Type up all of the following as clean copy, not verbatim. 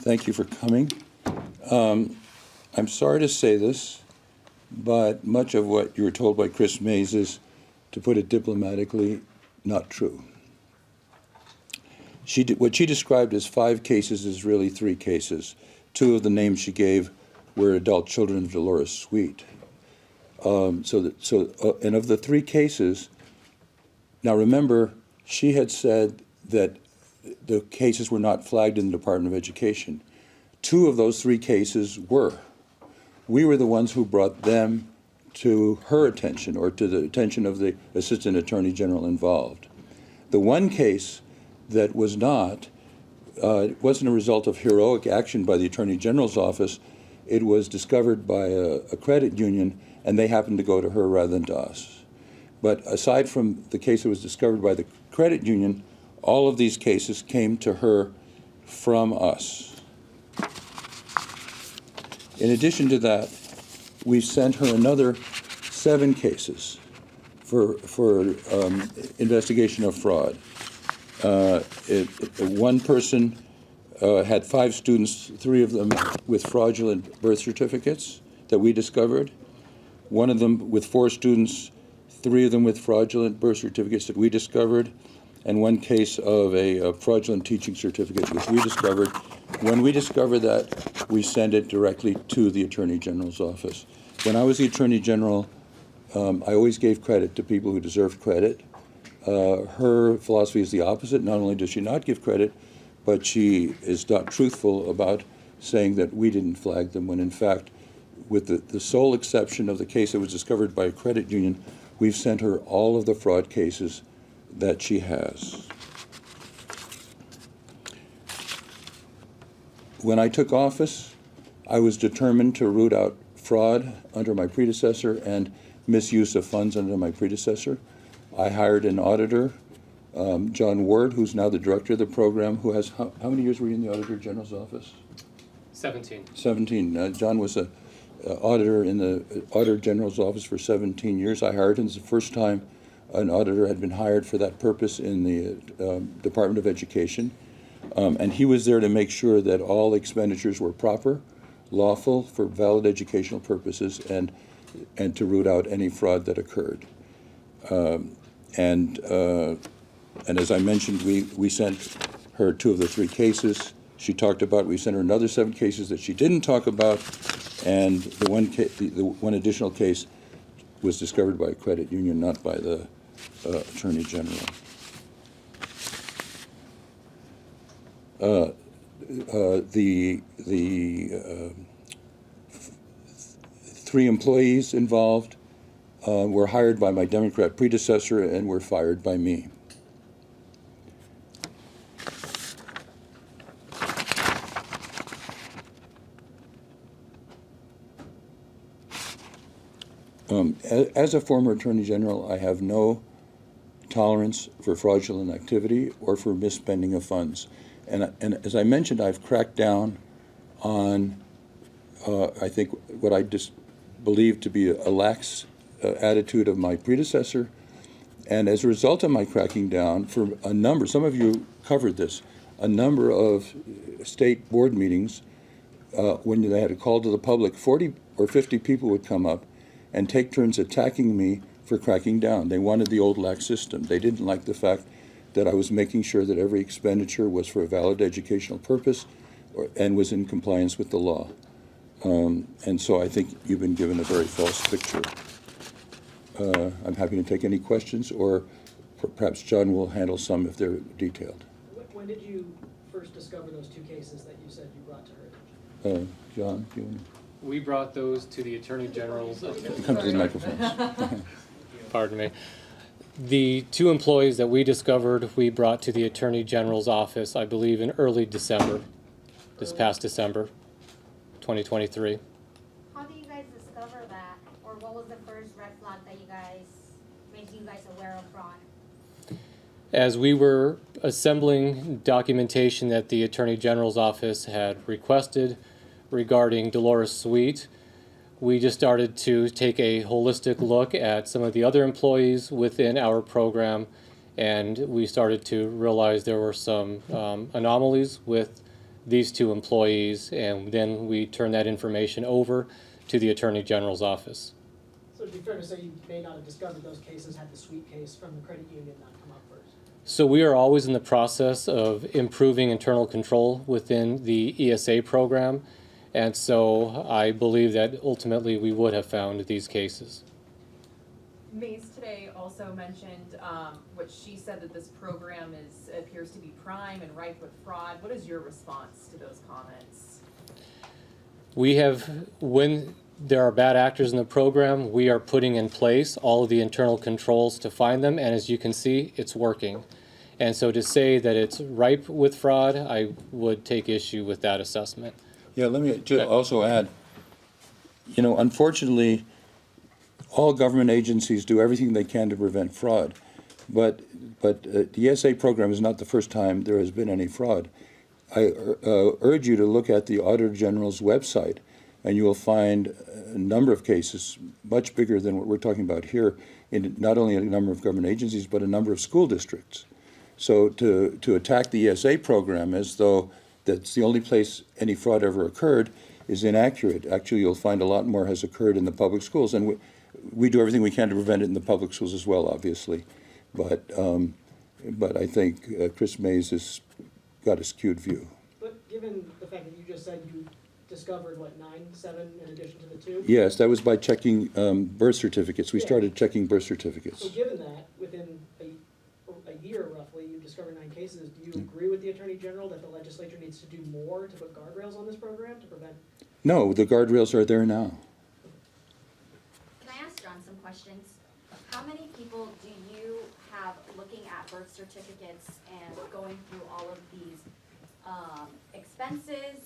Thank you for coming. I'm sorry to say this, but much of what you were told by Chris Mays is, to put it diplomatically, not true. What she described as 5 cases is really 3 cases. 2 of the names she gave were adult children of Dolores Sweet. And of the 3 cases, now remember, she had said that the cases were not flagged in the Department of Education. 2 of those 3 cases were. We were the ones who brought them to her attention, or to the attention of the Assistant Attorney General involved. The one case that was not, it wasn't a result of heroic action by the Attorney General's office. It was discovered by a credit union, and they happened to go to her rather than to us. But aside from the case that was discovered by the credit union, all of these cases came to her from us. In addition to that, we sent her another 7 cases for investigation of fraud. One person had 5 students, 3 of them with fraudulent birth certificates that we discovered. One of them with 4 students, 3 of them with fraudulent birth certificates that we discovered, and 1 case of a fraudulent teaching certificate which we discovered. When we discovered that, we sent it directly to the Attorney General's office. When I was the Attorney General, I always gave credit to people who deserved credit. Her philosophy is the opposite. Not only does she not give credit, but she is not truthful about saying that we didn't flag them, when in fact, with the sole exception of the case that was discovered by a credit union, we've sent her all of the fraud cases that she has. When I took office, I was determined to root out fraud under my predecessor and misuse of funds under my predecessor. I hired an auditor, John Ward, who's now the director of the program, who has, how many years were you in the Auditor General's office? 17. 17. John was an auditor in the Auditor General's office for 17 years. I hired him. It's the first time an auditor had been hired for that purpose in the Department of Education. And he was there to make sure that all expenditures were proper, lawful, for valid educational purposes, and to root out any fraud that occurred. And as I mentioned, we sent her 2 of the 3 cases she talked about. We sent her another 7 cases that she didn't talk about, and the one additional case was discovered by a credit union, not by the Attorney General. The 3 employees involved were hired by my Democrat predecessor and were fired by me. As a former Attorney General, I have no tolerance for fraudulent activity or for misspending of funds. And as I mentioned, I've cracked down on, I think, what I just believe to be a lax attitude of my predecessor. And as a result of my cracking down, for a number, some of you covered this, a number of state board meetings, when they had a call to the public, 40 or 50 people would come up and take turns attacking me for cracking down. They wanted the old lax system. They didn't like the fact that I was making sure that every expenditure was for a valid educational purpose and was in compliance with the law. And so I think you've been given a very false picture. I'm happy to take any questions, or perhaps John will handle some if they're detailed. When did you first discover those 2 cases that you said you brought to her attention? John, do you want We brought those to the Attorney General's. to come to the microphone? Pardon me. The 2 employees that we discovered, we brought to the Attorney General's office, I believe, in early December, this past December, 2023. How do you guys discover that? Or what was the first red flag that made you guys aware of fraud? As we were assembling documentation that the Attorney General's office had requested regarding Dolores Sweet, we just started to take a holistic look at some of the other employees within our program, and we started to realize there were some anomalies with these two employees, and then we turn that information over to the Attorney General's office. So it'd be fair to say you may not have discovered those cases had the sweep case from the credit union not come up first. So we are always in the process of improving internal control within the ESA program, and so I believe that ultimately we would have found these cases. Mays today also mentioned what she said, that this program appears to be prime and rife with fraud. What is your response to those comments? We have, when there are bad actors in the program, we are putting in place all of the internal controls to find them, and as you can see, it's working. And so to say that it's ripe with fraud, I would take issue with that assessment. Yeah, let me just also add, you know, unfortunately, all government agencies do everything they can to prevent fraud. But the ESA program is not the first time there has been any fraud. I urge you to look at the Auditor General's website, and you will find a number of cases much bigger than what we're talking about here, in not only a number of government agencies, but a number of school districts. So to attack the ESA program as though that's the only place any fraud ever occurred is inaccurate. Actually, you'll find a lot more has occurred in the public schools, and we do everything we can to prevent it in the public schools as well, obviously. But I think Chris Mays has got a skewed view. But given the fact that you just said you discovered, what, 7 in addition to the 2? Yes, that was by checking birth certificates. We Yeah. started checking birth certificates. So given that, within a year roughly, you discovered 9 cases, do you agree with the Attorney General that the legislature needs to do more to put guardrails on this program to prevent? No, the guardrails are there now. Can I ask John some questions? How many people do you have looking at birth certificates and going through all of these expenses?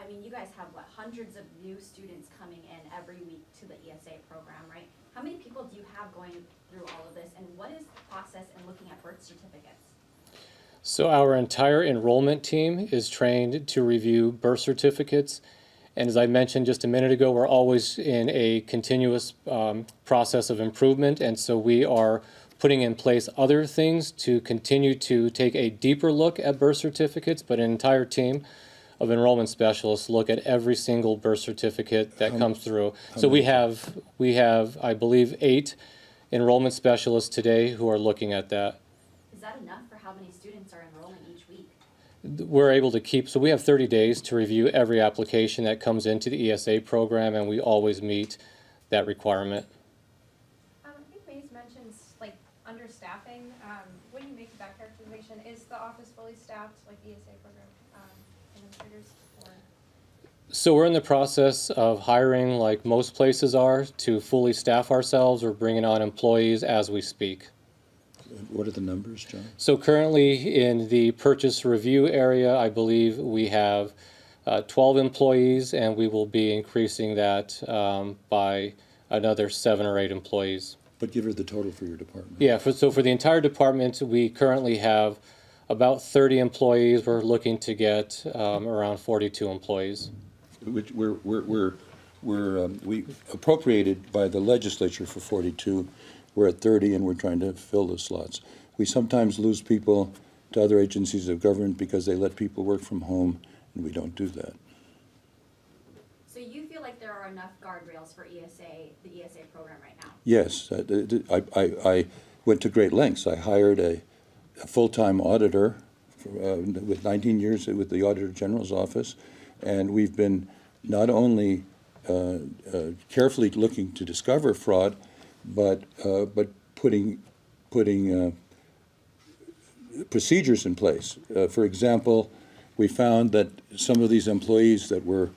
I mean, you guys have, what, hundreds of new students coming in every week to the ESA program, right? How many people do you have going through all of this, and what is the process in looking at birth certificates? So our entire enrollment team is trained to review birth certificates. And as I mentioned just a minute ago, we're always in a continuous process of improvement. And so we are putting in place other things to continue to take a deeper look at birth certificates, but an entire team of enrollment specialists look at every single birth certificate that comes through. So we have, I believe, 8 enrollment specialists today who are looking at that. Is that enough for how many students are enrolling each week? We're able to keep, so we have 30 days to review every application that comes into the ESA program, and we always meet that requirement. I think Mays mentions like understaffing. When you make that characterization, is the office fully staffed, like the ESA program administrators? Or? So we're in the process of hiring, like most places are, to fully staff ourselves. We're bringing on employees as we speak. What are the numbers, John? So currently in the purchase review area, I believe we have 12 employees, and we will be increasing that by another 7 or 8 employees. But give her the total for your department. Yeah, so for the entire department, we currently have about 30 employees. We're looking to get around 42 employees. Which we appropriated by the legislature for 42. We're at 30, and we're trying to fill the slots. We sometimes lose people to other agencies of government because they let people work from home, and we don't do that. So you feel like there are enough guardrails for ESA, the ESA program right now? Yes, I went to great lengths. I hired a full-time auditor with 19 years with the Auditor General's office, and we've been not only carefully looking to discover fraud, but putting procedures in place. For example, we found that some of these employees that were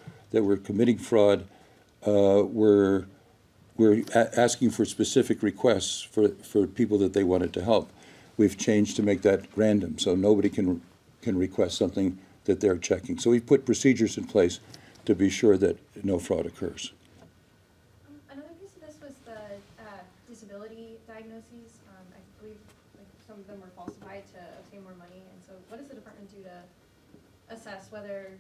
committing fraud were asking for specific requests for people that they wanted to help. We've changed to make that random, so nobody can request something that they're checking. So we've put procedures in place to be sure that no fraud occurs. Another piece of this was the disability diagnoses. I believe like some of them were falsified to obtain more money, and so what does the department do to assess whether,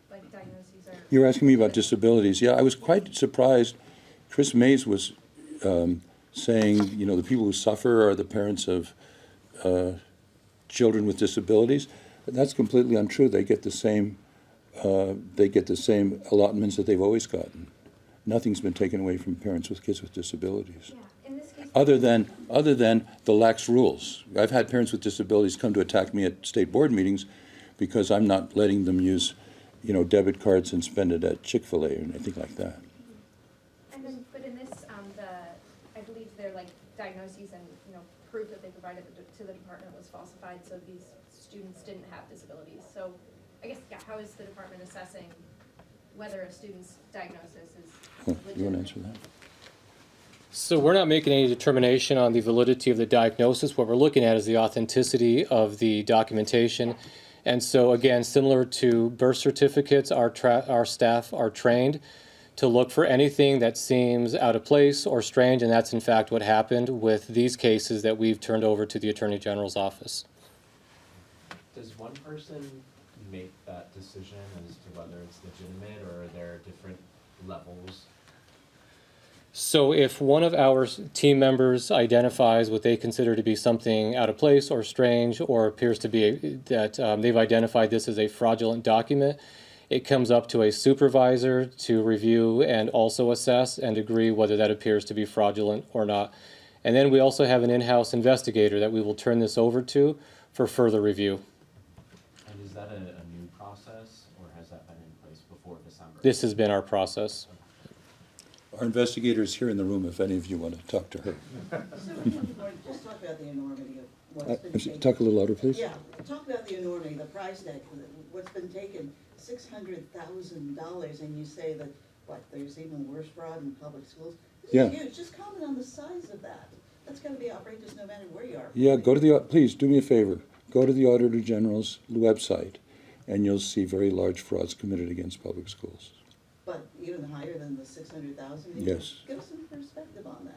like diagnoses are? You're asking me about disabilities. Yeah, I was quite surprised. Chris Mays was saying, you know, the people who suffer are the parents of children with disabilities. That's completely untrue. They get the same allotments that they've always gotten. Nothing's been taken away from parents with kids with disabilities. Yeah, in this case. Other than the lax rules. I've had parents with disabilities come to attack me at state board meetings because I'm not letting them use, debit cards and spend it at Chick-fil-A or anything like that. And then, but in this, I believe their diagnoses and, proof that they provided to the department was falsified, so these students didn't have disabilities. So I guess, yeah, how is the department assessing whether a student's diagnosis is You want legitimate? to answer that? So we're not making any determination on the validity of the diagnosis. What we're looking at is the authenticity of the documentation. And so again, similar to birth certificates, our staff are trained to look for anything that seems out of place or strange, and that's in fact what happened with these cases that we've turned over to the Attorney General's office. Does one person make that decision as to whether it's legitimate, or are there different levels? So if one of our team members identifies what they consider to be something out of place or strange, or appears to be that they've identified this as a fraudulent document, it comes up to a supervisor to review and also assess and agree whether that appears to be fraudulent or not. And then we also have an in-house investigator that we will turn this over to for further review. And is that a new process, or has that been in place before December? This has been our process. Our investigator is here in the room if any of you want to talk to her. Superintendent Horne, just talk about the enormity of what's been taken. Talk a little louder, please. Yeah, talk about the enormity, the price tag, what's been taken, $600,000, and you say that, there's even worse fraud in public schools? This Yeah. is huge, just comment on the size of that. That's gotta be outrageous no matter where you are. Yeah, please do me a favor. Go to the Auditor General's website, and you'll see very large frauds committed against public schools. But even higher than the 600,000? Yes. Give us some perspective on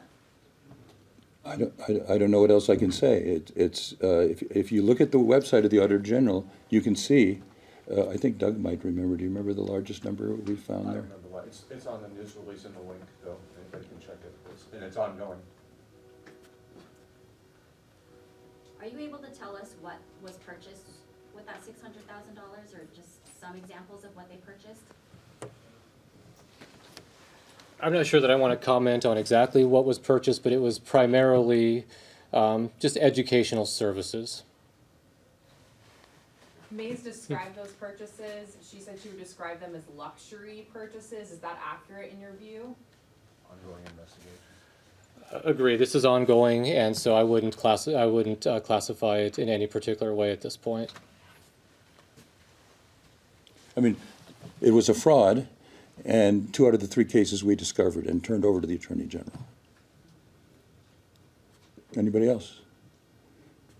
that. I don't know what else I can say. If you look at the website of the Auditor General, you can see. I think Doug might remember. Do you remember the largest number we found I there? don't remember what, it's on the news release in the link, though, anybody can check it, and it's ongoing. Are you able to tell us what was purchased with that $600,000, or just some examples of what they purchased? I'm not sure that I want to comment on exactly what was purchased, but it was primarily just educational services. Mays described those purchases, she said she would describe them as luxury purchases, is that accurate in your view? Ongoing investigation. Agree. This is ongoing, and so I wouldn't classify it in any particular way at this point. I mean, it was a fraud, and 2 out of the 3 cases we discovered and turned over to the Attorney General. Anybody else?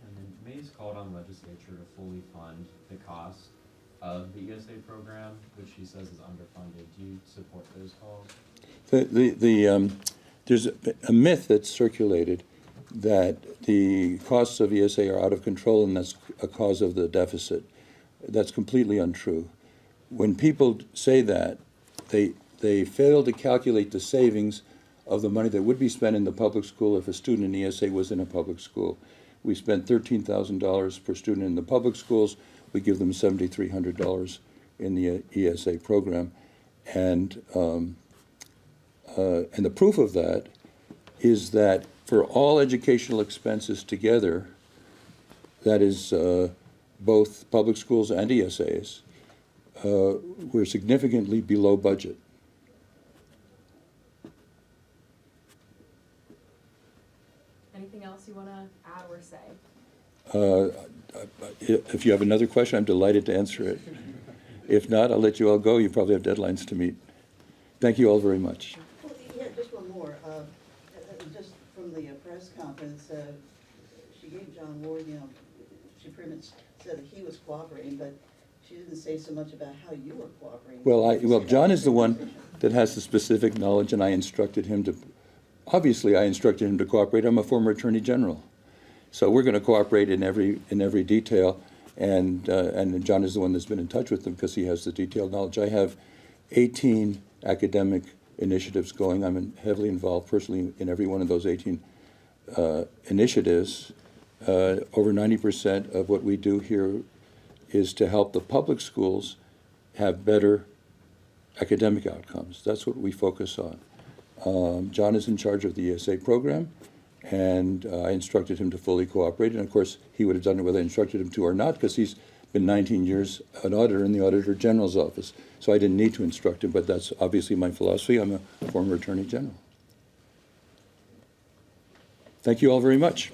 And then Mays called on legislature to fully fund the cost of the ESA program, which she says is underfunded. Do you support those calls? There's a myth that's circulated that the costs of ESA are out of control and that's a cause of the deficit. That's completely untrue. When people say that, they fail to calculate the savings of the money that would be spent in the public school if a student in ESA was in a public school. We spent $13,000 per student in the public schools. We give them $7,300 in the ESA program. And the proof of that is that for all educational expenses together, that is both public schools and ESAs, we're significantly below budget. Anything else you wanna add or say? If you have another question, I'm delighted to answer it. If not, I'll let you all go. You probably have deadlines to meet. Thank you all very much. Well, yeah, just one more. Just from the press conference, she gave John Ward, she pretty much said that he was cooperating, but she didn't say so much about how you were cooperating. Well, John is the one that has the specific knowledge, and I instructed him to cooperate. I'm a former Attorney General. So we're going to cooperate in every detail, and John is the one that's been in touch with them because he has the detailed knowledge. I have 18 academic initiatives going. I'm heavily involved personally in every one of those 18 initiatives. Over 90% of what we do here is to help the public schools have better academic outcomes. That's what we focus on. John is in charge of the ESA program, and I instructed him to fully cooperate. And of course, he would have done it whether I instructed him to or not, because he's been 19 years an auditor in the Auditor General's office. So I didn't need to instruct him, but that's obviously my philosophy. I'm a former Attorney General. Thank you all very much.